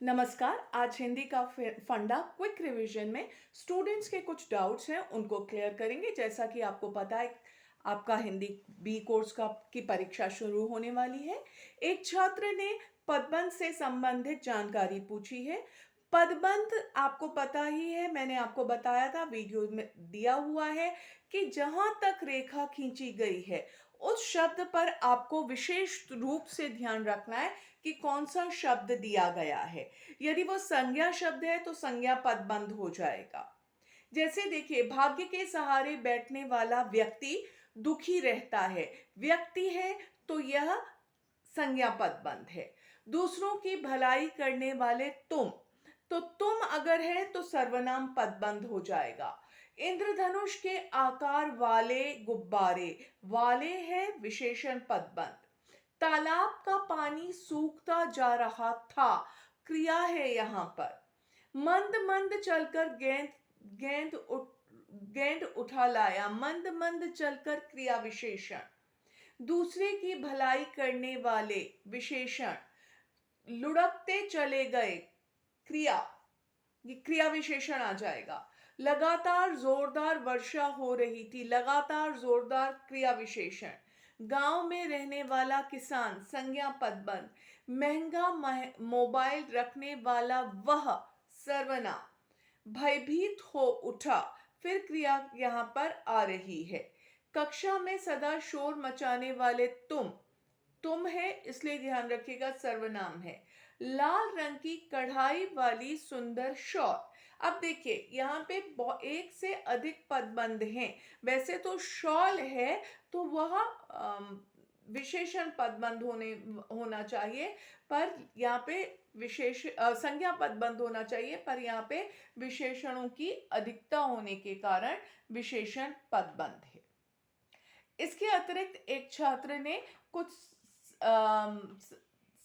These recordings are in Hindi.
नमस्कार। आज हिंदी का फंडा क्विक रिवीजन में स्टूडेंट्स के कुछ डाउट्स हैं उनको क्लियर करेंगे। जैसा कि आपको पता है, आपका हिंदी बी कोर्स का की परीक्षा शुरू होने वाली है। एक छात्र ने पदबंध से संबंधित जानकारी पूछी है। पदबंध आपको पता ही है, मैंने आपको बताया था, वीडियो में दिया हुआ है कि जहां तक रेखा खींची गई है उस शब्द पर आपको विशेष रूप से ध्यान रखना है कि कौन सा शब्द दिया गया है। यदि वो संज्ञा शब्द है तो संज्ञा पदबंध हो जाएगा। जैसे देखिए, भाग्य के सहारे बैठने वाला व्यक्ति दुखी रहता है। व्यक्ति है तो यह संज्ञा पदबंध है। दूसरों की भलाई करने वाले तुम, तो तुम अगर है तो सर्वनाम पदबंध हो जाएगा। इंद्रधनुष के आकार वाले गुब्बारे, वाले है विशेषण पदबंध। तालाब का पानी सूखता जा रहा था, क्रिया है यहां पर। मंद मंद चलकर गेंद गेंद उठ गेंद उठा लाया, मंद मंद चलकर क्रिया विशेषण। दूसरे की भलाई करने वाले विशेषण। लुढ़कते चले गए, क्रिया, ये क्रिया विशेषण आ जाएगा। लगातार जोरदार वर्षा हो रही थी, लगातार जोरदार क्रिया विशेषण। गांव में रहने वाला किसान, संज्ञा पदबंध। महंगा मोबाइल रखने वाला वह, सर्वनाम। भयभीत हो उठा, फिर क्रिया यहां पर आ रही है। कक्षा में सदा शोर मचाने वाले तुम है, इसलिए ध्यान रखिएगा सर्वनाम है। लाल रंग की कढ़ाई वाली सुंदर शॉल। अब देखिए, यहाँ पे एक से अधिक पदबंध हैं। वैसे तो शॉल है तो वह विशेषण पदबंध होना चाहिए, पर यहाँ पे संज्ञा पदबंध होना चाहिए, पर यहाँ पे विशेषणों की अधिकता होने के कारण विशेषण पदबंध है। इसके अतिरिक्त एक छात्र ने कुछ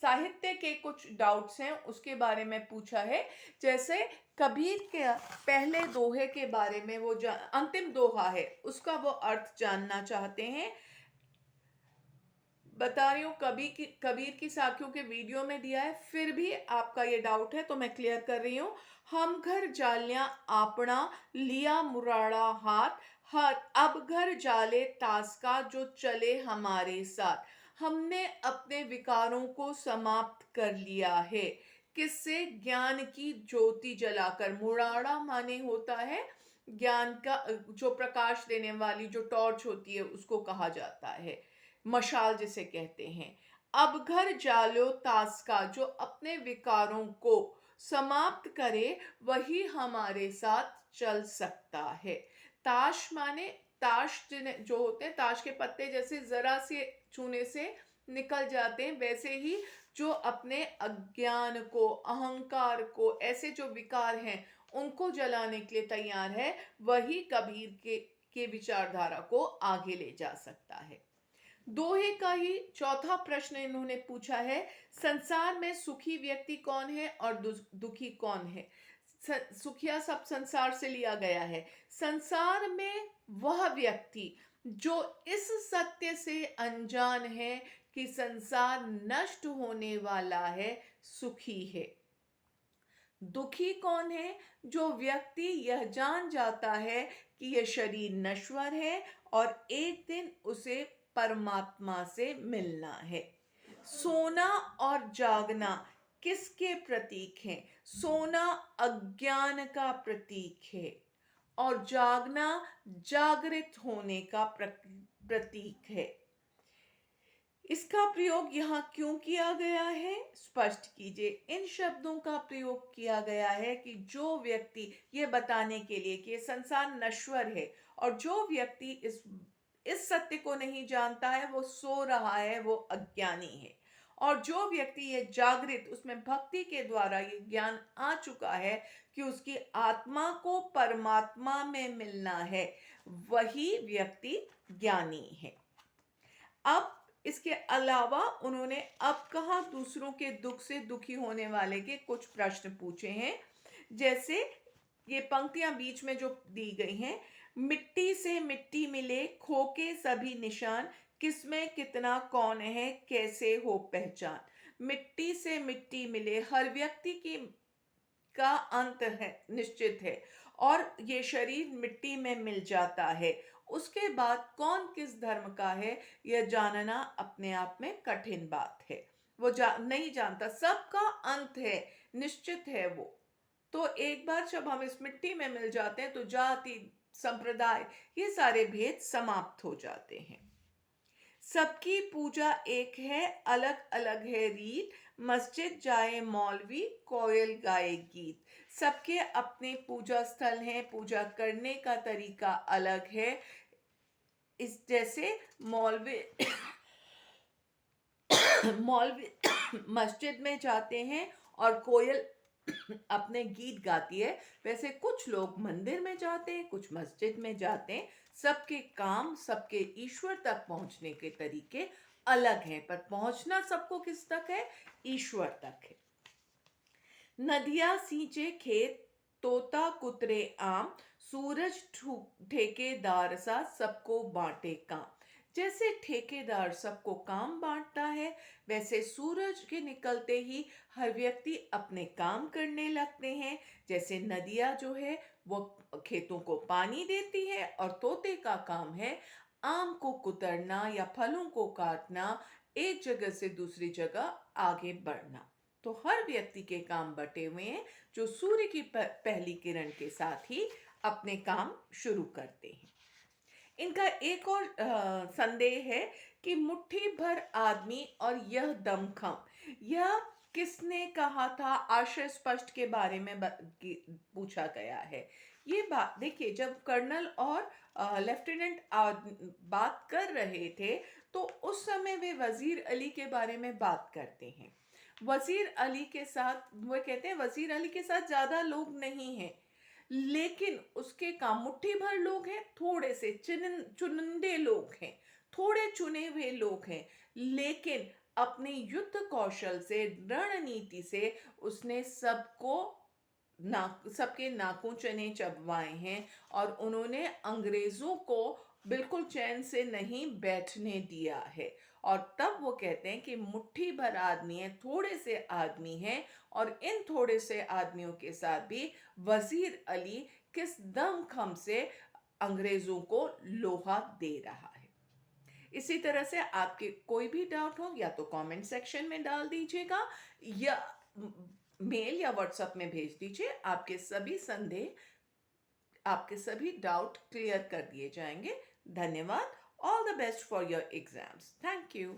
साहित्य के कुछ डाउट्स हैं उसके बारे में पूछा है। जैसे कबीर के पहले दोहे के बारे में, वो अंतिम दोहा है उसका वो अर्थ जानना चाहते हैं। बता रही हूँ, कबीर की साखियों के वीडियो में दिया है, फिर भी आपका ये डाउट है तो मैं क्लियर कर रही हूँ। हम घर जालियां आपना, लिया मुराड़ा हाथ, हर अब घर जाले तास का, जो चले हमारे साथ। हमने अपने विकारों को समाप्त कर लिया है। किससे? ज्ञान की ज्योति जलाकर। मुराड़ा माने होता है ज्ञान का, जो प्रकाश देने वाली जो टॉर्च होती है उसको कहा जाता है, मशाल जिसे कहते हैं। अब घर जालो तास का, जो अपने विकारों को समाप्त करे वही हमारे साथ चल सकता है। ताश माने, ताश जो होते हैं, ताश के पत्ते जैसे जरा से छूने से निकल जाते हैं, वैसे ही जो अपने अज्ञान को, अहंकार को, ऐसे जो विकार हैं उनको जलाने के लिए तैयार है, वही कबीर के विचारधारा को आगे ले जा सकता है। दोहे का ही चौथा प्रश्न इन्होंने पूछा है, संसार में सुखी व्यक्ति कौन है और दुखी कौन है। सुखिया सब संसार से लिया गया है। संसार में वह व्यक्ति जो इस सत्य से अनजान है कि संसार नष्ट होने वाला है, सुखी है। दुखी कौन है? जो व्यक्ति यह जान जाता है कि यह शरीर नश्वर है और एक दिन उसे परमात्मा से मिलना है। सोना और जागना किसके प्रतीक हैं? सोना अज्ञान का प्रतीक है और जागना जागृत होने का प्रतीक है। इसका प्रयोग यहाँ क्यों किया गया है, स्पष्ट कीजिए। इन शब्दों का प्रयोग किया गया है कि जो व्यक्ति, ये बताने के लिए कि ये संसार नश्वर है और जो व्यक्ति इस सत्य को नहीं जानता है वो सो रहा है, वो अज्ञानी है। और जो व्यक्ति ये जागृत, उसमें भक्ति के द्वारा ये ज्ञान आ चुका है कि उसकी आत्मा को परमात्मा में मिलना है, वही व्यक्ति ज्ञानी है। अब इसके अलावा उन्होंने अब कहा दूसरों के दुख से दुखी होने वाले के कुछ प्रश्न पूछे हैं। जैसे ये पंक्तियां बीच में जो दी गई हैं, मिट्टी से मिट्टी मिले खोके सभी निशान, किसमें कितना कौन है कैसे हो पहचान। मिट्टी से मिट्टी मिले, हर व्यक्ति की का अंत है, निश्चित है, और ये शरीर मिट्टी में मिल जाता है। उसके बाद कौन किस धर्म का है, यह जानना अपने आप में कठिन बात है। वो नहीं जानता, सबका अंत है, निश्चित है वो। तो एक बार जब हम इस मिट्टी में मिल जाते हैं तो जाति, संप्रदाय, ये सारे भेद समाप्त हो जाते हैं। सबकी पूजा एक है, अलग अलग है रीत, मस्जिद जाए मौलवी, कोयल गाए गीत। सबके अपने पूजा स्थल हैं, पूजा करने का तरीका अलग है। इस जैसे मौलवी मौलवी मस्जिद में जाते हैं और कोयल अपने गीत गाती है, वैसे कुछ लोग मंदिर में जाते हैं, कुछ मस्जिद में जाते हैं। सबके काम, सबके ईश्वर तक पहुंचने के तरीके अलग हैं, पर पहुंचना सबको किस तक है? ईश्वर तक है। नदियां सींचे खेत, तोता कुतरे आम, सूरज ठेकेदार सा सबको बांटे काम। जैसे ठेकेदार सबको काम बांटता है, वैसे सूरज के निकलते ही हर व्यक्ति अपने काम करने लगते हैं। जैसे नदियाँ जो है वो खेतों को पानी देती है, और तोते का काम है आम को कुतरना या फलों को काटना, एक जगह से दूसरी जगह आगे बढ़ना। तो हर व्यक्ति के काम बटे हुए हैं, जो सूर्य की पहली किरण के साथ ही अपने काम शुरू करते हैं। इनका एक और संदेह है कि मुट्ठी भर आदमी और यह दमखम, यह किसने कहा था? आशय स्पष्ट के बारे में पूछा गया है। ये बात देखिए, जब कर्नल और लेफ्टिनेंट बात कर रहे थे, तो उस समय वे वजीर अली के बारे में बात करते हैं। वजीर अली के साथ वो कहते हैं, वजीर अली के साथ ज्यादा लोग नहीं हैं, लेकिन उसके काम मुट्ठी भर लोग हैं, थोड़े से चुनिंदे लोग हैं, थोड़े चुने हुए लोग हैं, लेकिन अपने युद्ध कौशल से, रणनीति से उसने सबके नाकों चने चबवाए हैं, और उन्होंने अंग्रेजों को बिल्कुल चैन से नहीं बैठने दिया है। और तब वो कहते हैं कि मुट्ठी भर आदमी है, थोड़े से आदमी हैं, और इन थोड़े से आदमियों के साथ भी वजीर अली किस दमखम से अंग्रेजों को लोहा दे रहा है। इसी तरह से आपके कोई भी डाउट हो, या तो कमेंट सेक्शन में डाल दीजिएगा, या मेल या व्हाट्सएप में भेज दीजिए। आपके सभी संदेह, आपके सभी डाउट क्लियर कर दिए जाएंगे। धन्यवाद। All the best for your exams. Thank you.